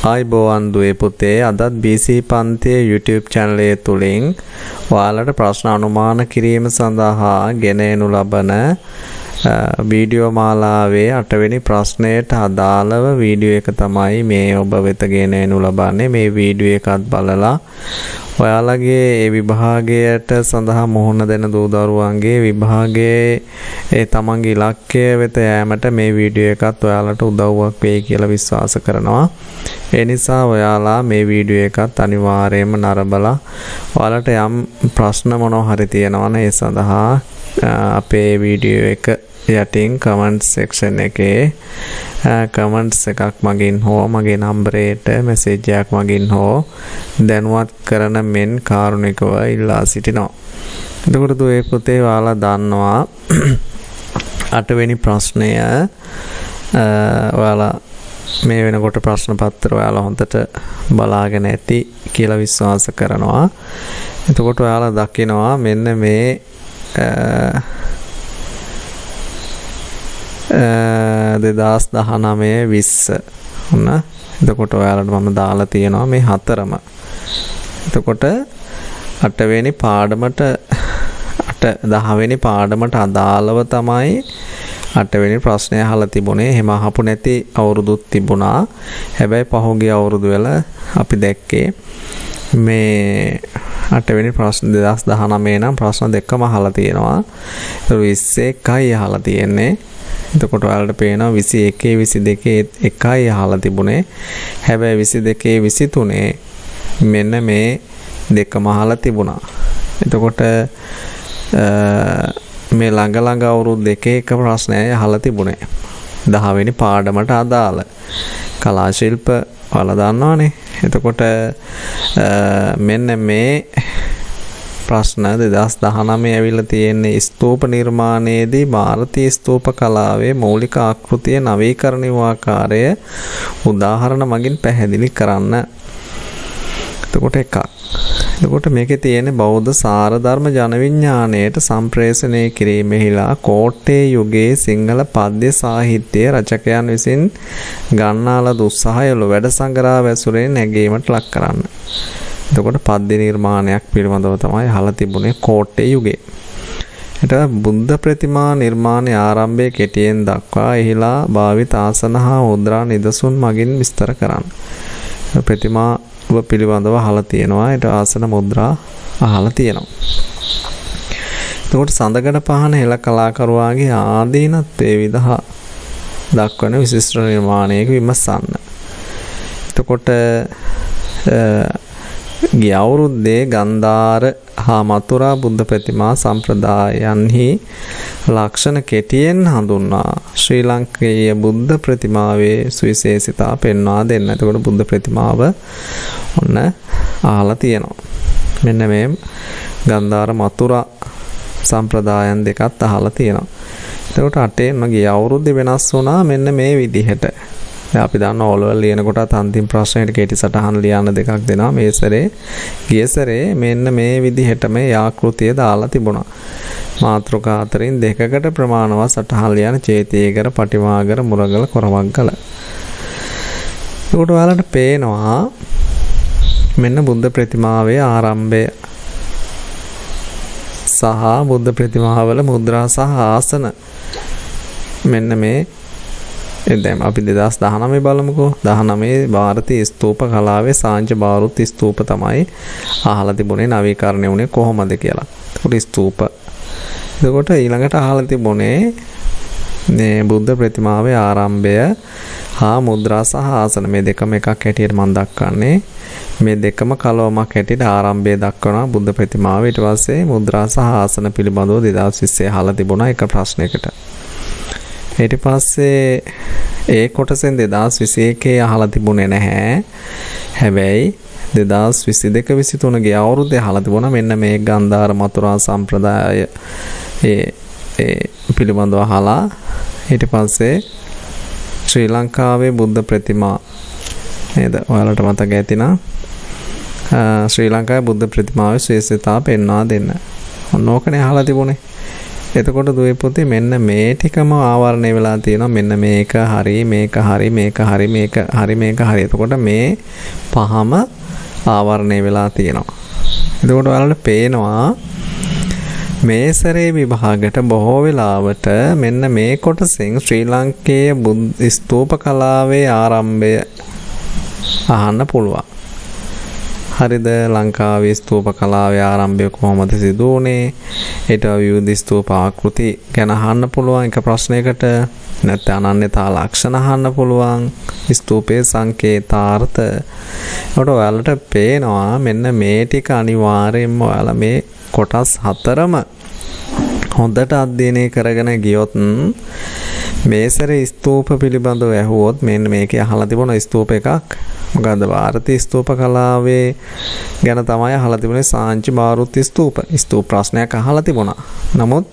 ආයිබෝවන් දුවේ පුතේ අදත් BC පන්තියේ YouTube channel එක තුලින් ඔයාලට ප්‍රශ්න අනුමාන කිරීම සඳහා ගෙන එනු ලබන වීඩියෝ මාලාවේ 8 වෙනි ප්‍රශ්නයට අදාළව වීඩියෝ එක තමයි මේ ඔබ වෙත ගෙන එනු ලබන්නේ. මේ වීඩියෝ එකත් බලලා ඔයාලගේ ඒ විභාගයට සඳහා මුහුණ දෙන දූ දරුවන්ගේ විභාගයේ ඒ තමන්ගේ ඉලක්කය වෙත යෑමට මේ වීඩියෝ එකත් ඔයාලට උදව්වක් වෙයි කියලා විශ්වාස කරනවා. ඒ නිසා ඔයාලා මේ වීඩියෝ එකත් අනිවාර්යයෙන්ම නරඹලා ඔයාලට යම් ප්‍රශ්න මොනවා හරි තියෙනවා නම් ඒ සඳහා අපේ වීඩියෝ එක යටින් comment section එකේ comments එකක් මගින් හෝ මගේ නම්බරයට message එකක් මගින් හෝ දැනුවත් කරන මෙන් කාරුණිකව ඉල්ලා සිටිනවා. එතකොට දුවේ පුතේ ඔයාලා දන්නවා 8 වෙනි ප්‍රශ්නය ඔයාලා මේ වෙනකොට ප්‍රශ්න පත්‍ර ඔයාලා හොඳට බලාගෙන ඇති කියලා විශ්වාස කරනවා. එතකොට ඔයාලා දකිනවා මෙන්න මේ 2019-20 ඔන්න. එතකොට ඔයාලට මම දාලා තියෙනවා මේ හතරම. එතකොට 8 වෙනි පාඩමට 10 වෙනි පාඩමට අදාළව තමයි 8 වෙනි ප්‍රශ්නය අහලා තිබුණේ. එහෙම අහපු නැති අවුරුදුත් තිබුණා. හැබැයි පහුගිය අවුරුදු වල අපි දැක්කේ මේ 8 වෙනි ප්‍රශ්න 2019 නම් ප්‍රශ්න දෙකම අහලා තියෙනවා. ඒක 21යි අහලා තියෙන්නේ. එතකොට ඔයාලට පේනවා 21 22 එකයි අහලා තිබුණේ. හැබැයි 22 23 මෙන්න මේ දෙකම අහලා තිබුණා. එතකොට මේ ළඟ අවුරුදු දෙකේ එක ප්‍රශ්නයයි අහලා තිබුණේ. 10 වෙනි පාඩමට අදාළ කලා ශිල්ප ඔයාලා දන්නවනේ. එතකොට මෙන්න මේ ප්‍රශ්න 2019 ඇවිල්ලා තියෙන්නේ ස්තූප නිර්මාණයේදී ಭಾರತೀಯ ස්තූප කලාවේ මৌলিক ආකෘතිය නවීකරණ ආකාරය උදාහරණ මගින් පැහැදිලි කරන්න. එතකොට එකක්. එතකොට මේකේ තියෙන බෞද්ධ සාර ධර්ම ජන විඥාණයට සම්ප්‍රේෂණය කිරීමෙහිලා කෝට්ටේ යුගයේ සිංහල පද්‍ය සාහිත්‍ය රචකයන් විසින් ගන්නා ලද උත්සාහයල වැඩ සංග්‍රහ වැසුරෙන් නැගීමට ලක් කරන්න. එතකොට පද්‍ය නිර්මාණයක් පිළිබඳව තමයි අහලා තිබුණේ කෝට්ටේ යුගයේ. ඊට බුද්ධ ප්‍රතිමා නිර්මාණයේ ආරම්භය කෙටියෙන් දක්වා එහිලා භාවිත ආසන හා මුද්‍රා නිදසුන් මගින් විස්තර කරන්න. ප්‍රතිමා පිළිබඳව අහලා තියෙනවා. ඊට ආසන මුද්‍රා අහලා තියෙනවා. එතකොට සඳකඩ පහන හෙළ කලාකරුවාගේ ආදීනත්වයේ විදහ දක්වන විශිෂ්ට නිර්මාණයක විමසන්න. එතකොට ගිය අවුරුද්දේ ගන්ධාර හා මතුරා බුද්ධ ප්‍රතිමා සම්ප්‍රදායන්හි ලක්ෂණ කෙටියෙන් හඳුන්වා ශ්‍රී ලංකේය බුද්ධ ප්‍රතිමාවේ සුවිශේෂිතා පෙන්වා දෙන්න. එතකොට බුද්ධ ප්‍රතිමාව ඔන්න අහලා තියෙනවා. මෙන්න මේ ගන්ධාර මතුරා සම්ප්‍රදායන් දෙකත් අහලා තියෙනවා. එතකොට 8 ගිය අවුරුද්දේ වෙනස් වුණා මෙන්න මේ විදිහට. දැන් අපි දන්න ඕලවල ලියන කොටත් අන්තිම ප්‍රශ්නෙට කෙටි සටහන් ලියන්න දෙකක් දෙනවා. මේ සැරේ ගිය සැරේ මෙන්න මේ විදිහට මේ ආකෘතිය දාලා තිබුණා. මාත්‍රිකා අතරින් දෙකකට ප්‍රමාණවත් සටහන් ලියන චේතීකර පටිමාගර මුරගල කොරවග්ගල. ඒකට ඔයාලට පේනවා මෙන්න බුද්ධ ප්‍රතිමාවේ ආරම්භය සහ බුද්ධ ප්‍රතිමාවල මුද්‍රා සහ ආසන මෙන්න මේ දැන් අපි 2019 බලමුකෝ. 19 ಭಾರತೀಯ ස්තූප කලාවේ සාංච බාරුත් ස්තූප තමයි අහලා තිබුණේ නවීකරණය වුණේ කොහොමද කියලා. ඒකට ස්තූප. එතකොට ඊළඟට අහලා තිබුණේ මේ බුද්ධ ප්‍රතිමාවේ ආරම්භය හා මුද්‍රා සහ ආසන මේ දෙකම එකක් හැටියට මම දක්වන්නේ. මේ දෙකම කලවමක් හැටියට ආරම්භය දක්වනවා බුද්ධ ප්‍රතිමාව. ඊට පස්සේ මුද්‍රා සහ ආසන පිළිබඳව 2020 අහලා තිබුණා එක ප්‍රශ්නයකට. ඊට පස්සේ ඒ කොටසෙන් 2021 අහලා තිබුණේ නැහැ. හැබැයි 2022 23 ගේ අවුරුද්දේ අහලා තිබුණා මෙන්න මේ ගන්ධාර මතුරා සම්ප්‍රදාය ඒ පිළිබඳව අහලා. ඊට පස්සේ ශ්‍රී ලංකාවේ බුද්ධ ප්‍රතිමා නේද? ඔයාලට මතක ඇතිනම් ශ්‍රී ලංකාවේ බුද්ධ ප්‍රතිමාවේ ශ්‍රේෂ්ඨතාව පෙන්වා දෙන්න. ඔන්න ඕකනේ අහලා තිබුණේ. එතකොට දුවේ පුතේ මෙන්න මේ ටිකම ආවරණය වෙලා තියෙනවා. මෙන්න මේක හරි, මේක හරි, මේක හරි, මේක හරි, මේක හරි. එතකොට මේ පහම ආවරණය වෙලා තියෙනවා. එතකොට ඔයාලට පේනවා මේ සැරේ විභාගයට බොහෝ වෙලාවට මෙන්න මේ කොටසෙන් ශ්‍රී ලංකේය බුද්ධ ස්තූප කලාවේ ආරම්භය අහන්න පුළුවන්. හරිද? ලංකාවේ ස්තූප කලාවේ ආරම්භය කොහොමද සිදු වුනේ? ඊට විවිධ ස්තූප ආකෘති ගැන අහන්න පුළුවන් එක ප්‍රශ්නයකට. නැත්නම් අනන්‍යතා ලක්ෂණ අහන්න පුළුවන්. ස්තූපයේ සංකේතාර්ථ. ඒකට ඔයාලට පේනවා මෙන්න මේ ටික අනිවාර්යයෙන්ම ඔයාලා මේ කොටස් 4ම හොඳට අධ්‍යයනය කරගෙන ගියොත් මේ සැරේ ස්තූප පිළිබඳව ඇහුවොත් මෙන්න මේකේ අහලා තිබුණ ස්තූප එකක්. මොකද්ද? ಭಾರತೀಯ ස්තූප කලාවේ ගැන තමයි අහලා තිබුණේ. සාංචි මාරුති ස්තූප. ස්තූප ප්‍රශ්නයක් අහලා තිබුණා. නමුත්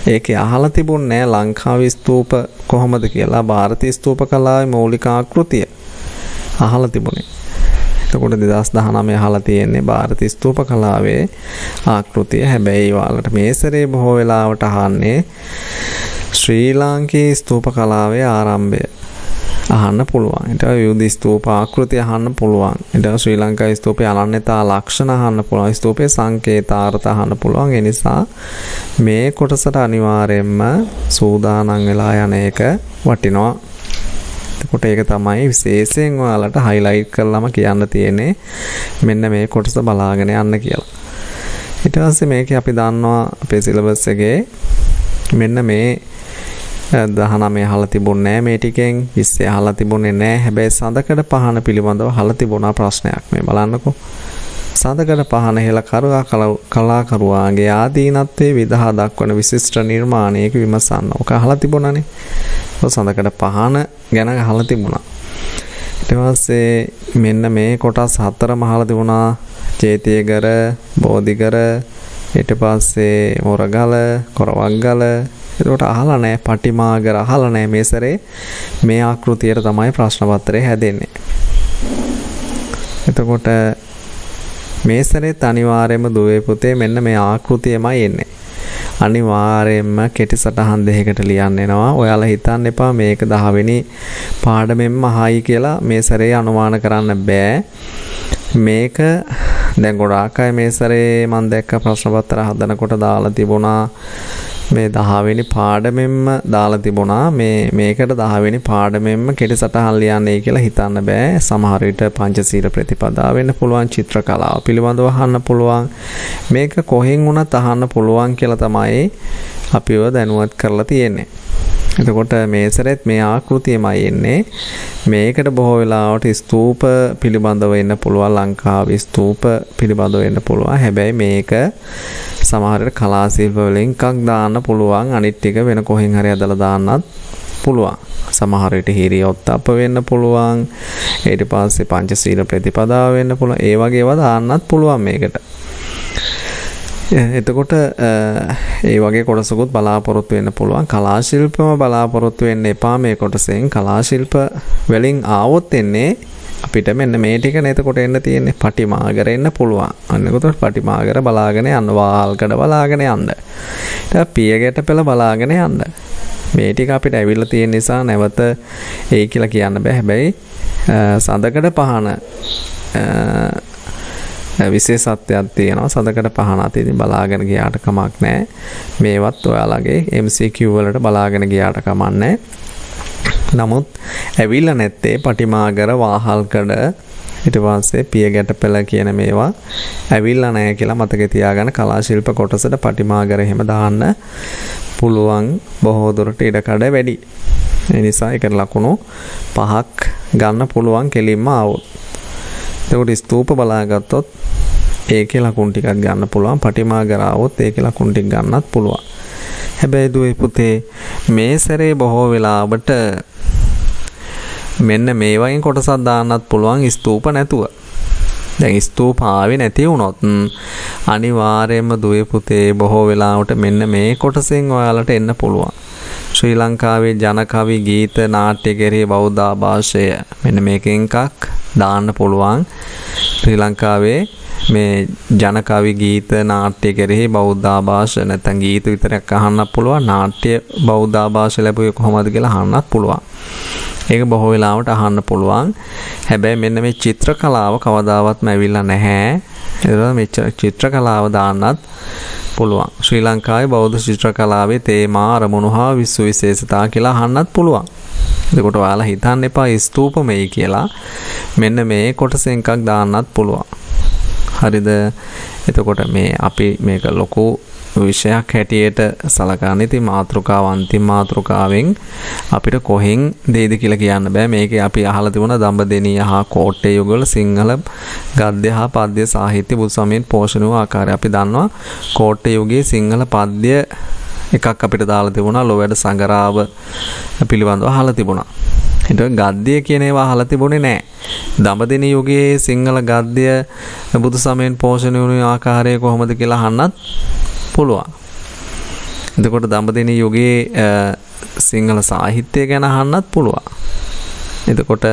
ඒකේ අහලා තිබුණේ ලංකාවේ ස්තූප කොහොමද කියලා. ಭಾರತೀಯ ස්තූප කලාවේ මৌলিক ආකෘතිය අහලා තිබුණේ. එතකොට 2019 අහලා තියෙන්නේ ಭಾರತೀಯ ස්තූප කලාවේ ආකෘතිය. හැබැයි ඔයාලට මේ සැරේ බොහෝ වෙලාවට අහන්නේ ශ්‍රී ලාංකේය ස්තූප කලාවේ ආරම්භය අහන්න පුළුවන්. ඊට විවිධ ස්තූප ආකෘති අහන්න පුළුවන්. ඊට ශ්‍රී ලංකාවේ ස්තූපයේ අනන්‍යතා ලක්ෂණ අහන්න පුළුවන්. ස්තූපයේ සංකේතාර්ථ අහන්න පුළුවන්. ඒ නිසා මේ කොටසට අනිවාර්යයෙන්ම සූදානම් වෙලා යන එක වටිනවා. එතකොට ඒක තමයි විශේෂයෙන් ඔයාලට highlight කරලාම කියන්න තියෙන්නේ. මෙන්න මේ කොටස බලාගෙන යන්න කියලා. ඊට පස්සේ මේකේ අපි දන්නවා අපේ සිලබස් එකේ මෙන්න මේ 19 අහලා තිබුණේ නැහැ මේ ටිකෙන්. 20 අහලා තිබුණේ නැහැ. හැබැයි සඳකඩ පහන පිළිබඳව අහලා තිබුණා ප්‍රශ්නයක්. මේ බලන්නකෝ. සඳකඩ පහන හෙළ කලාකරුවාගේ ආදීනත්වයේ විදහා දක්වන විශිෂ්ට නිර්මාණයක විමසන්න. ඔක අහලා තිබුණානේ. ඔය සඳකඩ පහන ගැන අහලා තිබුණා. ඊට පස්සේ මෙන්න මේ කොටස් 4ම අහලා තිබුණා. චේතියගර, බෝධිගර, ඊට පස්සේ මොරගල, කොරවක්ගල. ඒකට අහලා නැහැ. පටිමාගර අහලා නැහැ. මේ සැරේ මේ ආකෘතියට තමයි ප්‍රශ්න පත්‍රය හැදෙන්නේ. එතකොට මේ සැරේත් අනිවාර්යයෙන්ම දුවේ පුතේ මෙන්න මේ ආකෘතියමයි එන්නේ. අනිවාර්යයෙන්ම කෙටි සටහන් දෙකකට ලියන්න එනවා. ඔයාලා හිතන්න එපා මේක 10 වෙනි පාඩමෙන්ම අහයි කියලා මේ සැරේ අනුමාන කරන්න බෑ. මේක දැන් ගොඩාක් අය මේ සැරේ මම දැක්ක ප්‍රශ්න පත්‍ර හදනකොට දාලා තිබුණා මේ 10 වෙනි පාඩමෙන්ම දාලා තිබුණා මේකට 10 වෙනි පාඩමෙන්ම කෙටි සටහන් ලියන්නේ කියලා හිතන්න බෑ. සමහර විට පංචශීල ප්‍රතිපදා වෙන්න පුළුවන්, චිත්‍ර කලාව පිළිබඳව අහන්න පුළුවන්. මේක කොහෙන් වුණත් අහන්න පුළුවන් කියලා තමයි අපිව දැනුවත් කරලා තියෙන්නේ. එතකොට මේ සැරේත් මේ ආකෘතියමයි එන්නේ. මේකට බොහෝ වෙලාවට ස්තූප පිළිබඳව වෙන්න පුළුවන්, ලංකාවේ ස්තූප පිළිබඳව වෙන්න පුළුවන්. හැබැයි මේක සමහර විට කලා ශිල්ප වලින් එකක් දාන්න පුළුවන්. අනිත් ටික වෙන කොහෙන් හරි අදලා දාන්නත් පුළුවන්. සමහර විට හිරියොත්ප්ප වෙන්න පුළුවන්. ඊට පස්සේ පංචශීල ප්‍රතිපදාව වෙන්න පුළුවන්. ඒ වගේ ඒවා දාන්නත් පුළුවන් මේකට. එතකොට ඒ වගේ කොටසකුත් බලාපොරොත්තු වෙන්න පුළුවන්. කලා ශිල්පම බලාපොරොත්තු වෙන්න එපා මේ කොටසෙන්. කලා ශිල්ප වලින් ආවොත් එන්නේ අපිට මෙන්න මේ ටිකනේ එතකොට එන්න තියෙන්නේ. පටිමාගර එන්න පුළුවන්. අන්න එතකොට පටිමාගර බලාගෙන යන්න, වාල්කඩ බලාගෙන යන්න. ඊට පියගැට පෙළ බලාගෙන යන්න. මේ ටික අපිට ඇවිල්ලා තියෙන නිසා නැවත ඒ කියලා කියන්න බෑ. හැබැයි සඳකඩ පහන විශේෂත්වයක් තියෙනවා. සඳකඩ පහන අතින් බලාගෙන ගියාට කමක් නැහැ. මේවත් ඔයාලගේ MCQ වලට බලාගෙන ගියාට කමක් නැහැ. නමුත් ඇවිල්ලා නැත්තේ පටිමාගර, වාහල්කඩ, ඊට පස්සේ පියගැටපෙළ කියන මේවා ඇවිල්ලා නැහැ කියලා මතකේ තියාගන්න. කලා ශිල්ප කොටසට පටිමාගර එහෙම දාන්න පුළුවන්. බොහෝ දුරට ඉඩකඩ වැඩි. ඒ නිසා ඒකට ලකුණු 5ක් ගන්න පුළුවන් කෙලින්ම ආවොත්. එතකොට ස්තූප බලාගත්තොත් ඒකේ ලකුණු ටිකක් ගන්න පුළුවන්. පටිමාගර ආවොත් ඒකේ ලකුණු ටික ගන්නත් පුළුවන්. හැබැයි දුවේ පුතේ මේ සැරේ බොහෝ වෙලාවට මෙන්න මේ වගේ කොටසක් දාන්නත් පුළුවන් ස්තූප නැතුව. දැන් ස්තූප ආවේ නැති වුණොත් අනිවාර්යයෙන්ම දුවේ පුතේ බොහෝ වෙලාවට මෙන්න මේ කොටසෙන් ඔයාලට එන්න පුළුවන්. ශ්‍රී ලංකාවේ ජන කවි, ගීත, නාට්‍ය කෙරෙහි බෞද්ධ ආభాෂය මෙන්න මේකෙන් එකක් දාන්න පුළුවන්. ශ්‍රී ලංකාවේ මේ ජන කවි ගීත නාට්‍ය කෙරෙහි බෞද්ධ ආభాෂ නැත්නම් ගීත විතරක් අහන්නත් පුළුවන්. නාට්‍ය බෞද්ධ ආభాෂ ලැබුවේ කොහොමද කියලා අහන්නත් පුළුවන්. ඒක බොහෝ වෙලාවට අහන්න පුළුවන්. හැබැයි මෙන්න මේ චිත්‍ර කලාව කවදාවත්ම ඇවිල්ලා නැහැ. ඒක මේ චිත්‍ර කලාව දාන්නත් පුළුවන්. ශ්‍රී ලංකාවේ බෞද්ධ චිත්‍ර කලාවේ තේමා අරමුණු හා විශේෂතා කියලා අහන්නත් පුළුවන්. එතකොට ඔයාලා හිතන්න එපා ස්තූපමයි කියලා. මෙන්න මේ කොටසෙන් එකක් දාන්නත් පුළුවන්. හරිද? එතකොට මේ අපි මේක ලොකු විෂයක් හැටියට සලකන්නේ. ඉතින් මාතෘකාව අන්තිම මාතෘකාවෙන් අපිට කොහෙන් දෙයිද කියලා කියන්න බෑ. මේකේ අපි අහලා තිබුණා දඹදෙණිය හා කෝට්ටේ යුගවල සිංහල ගද්‍ය හා පද්‍ය සාහිත්‍ය බුදු සමයෙන් පෝෂණය වූ ආකාරය. අපි දන්නවා කෝට්ටේ යුගයේ සිංහල පද්‍ය එකක් අපිට දාලා තිබුණා. ලෝවැඩ සංගරාව පිළිබඳව අහලා තිබුණා. ඊට ගද්‍ය කියන ඒවා අහලා තිබුණේ නෑ. දඹදෙණිය යුගයේ සිංහල ගද්‍ය බුදු සමයෙන් පෝෂණය වුණු ආකාරය කොහොමද කියලා අහන්නත් පුළුවන්. එතකොට දඹදෙණිය යුගයේ සිංහල සාහිත්‍ය ගැන අහන්නත් පුළුවන්. එතකොට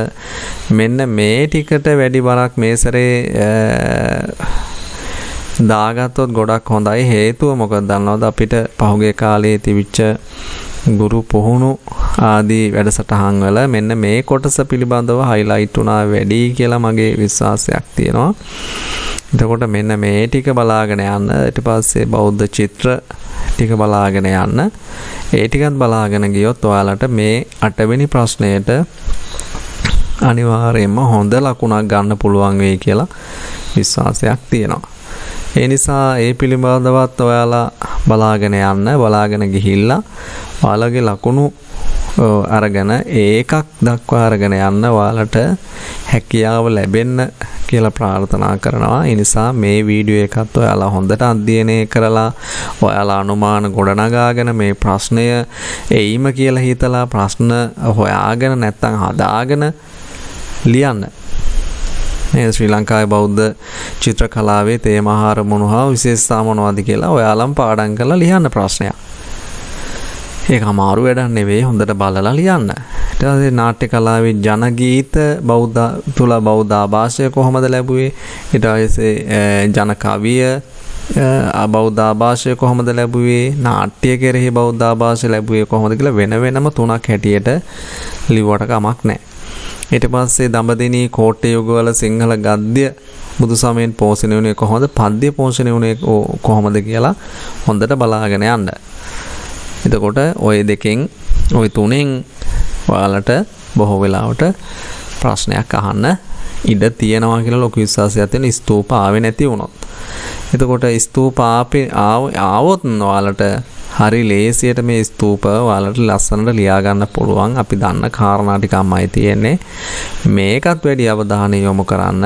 මෙන්න මේ ටිකට වැඩි බරක් මේ සැරේ දාගත්තොත් ගොඩක් හොඳයි. හේතුව මොකද දන්නවද? අපිට පහුගිය කාලේ තිබිච්ච ගුරු පුහුණු ආදී වැඩසටහන් වල මෙන්න මේ කොටස පිළිබඳව හයිලයිට් වුණා වැඩි කියලා මගේ විශ්වාසයක් තියෙනවා. එතකොට මෙන්න මේ ටික බලාගෙන යන්න. ඊට පස්සේ බෞද්ධ චිත්‍ර ටික බලාගෙන යන්න. ඒ ටිකත් බලාගෙන ගියොත් ඔයාලට මේ 8 වෙනි ප්‍රශ්නයට අනිවාර්යයෙන්ම හොඳ ලකුණක් ගන්න පුළුවන් වෙයි කියලා විශ්වාසයක් තියෙනවා. ඒ නිසා ඒ පිළිබඳවත් ඔයාලා බලාගෙන යන්න. බලාගෙන ගිහිල්ලා ඔයාලගේ ලකුණු අරගෙන ඒකක් දක්වා අරගෙන යන්න ඔයාලට හැකියාව ලැබෙන්න කියලා ප්‍රාර්ථනා කරනවා. ඒ නිසා මේ වීඩියෝ එකත් ඔයාලා හොඳට අධ්‍යයනය කරලා ඔයාලා අනුමාන ගොඩනගාගෙන මේ ප්‍රශ්නය එයිම කියලා හිතලා ප්‍රශ්න හොයාගෙන නැත්නම් හදාගෙන ලියන්න. මේ ශ්‍රී ලංකාවේ බෞද්ධ චිත්‍ර කලාවේ තේමා අරමුණු හා විශේෂතා මොනවද කියලා ඔයාලම පාඩම් කරලා ලියන්න ප්‍රශ්නයක්. ඒක අමාරු වැඩක් නෙවෙයි. හොඳට බලලා ලියන්න. ඊට පස්සේ නාට්‍ය කලාවේ ජන ගීත බෞද්ධ තුල බෞද්ධ ආభాෂය කොහොමද ලැබුවේ? ඊට පස්සේ ජන කවිය බෞද්ධ ආభాෂය කොහොමද ලැබුවේ? නාට්‍ය කෙරෙහි බෞද්ධ ආభాෂය ලැබුවේ කොහොමද කියලා වෙන වෙනම තුනක් හැටියට ලිව්වට කමක් නැහැ. ඊට පස්සේ දඹදෙණිය කෝට්ටේ යුගවල සිංහල ගද්‍ය බුදු සමයෙන් පෝෂණය වුණේ කොහොමද? පද්‍ය පෝෂණය වුණේ කොහොමද කියලා හොඳට බලාගෙන යන්න. එතකොට ওই දෙකෙන් ওই තුනෙන් ඔයාලට බොහෝ වෙලාවට ප්‍රශ්නයක් අහන්න ඉඩ තියෙනවා කියලා ලොකු විශ්වාසයක් තියෙන. ස්තූප ආවේ නැති වුණොත්. එතකොට ස්තූප ආවොත් ඔයාලට හරි ලේසියට මේ ස්තූප ඔයාලට ලස්සනට ලියා ගන්න පුළුවන්. අපි දන්න කාරණා ටිකක්මයි තියෙන්නේ. මේකත් වැඩි අවධානය යොමු කරන්න.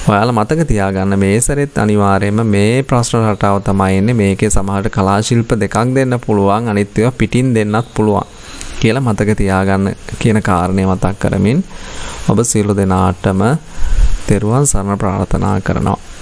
ඔයාලා මතක තියාගන්න මේ සැරෙත් අනිවාර්යයෙන්ම මේ ප්‍රශ්න රටාව තමයි එන්නේ. මේකේ සමහරට කලා ශිල්ප දෙකක් දෙන්න පුළුවන්. අනිත් ඒවා පිටින් දෙන්නත් පුළුවන් කියලා මතක තියාගන්න කියන කාරණේ මතක් කරමින් ඔබ සියලු දෙනාටම තෙරුවන් සරණ ප්‍රාර්ථනා කරනවා.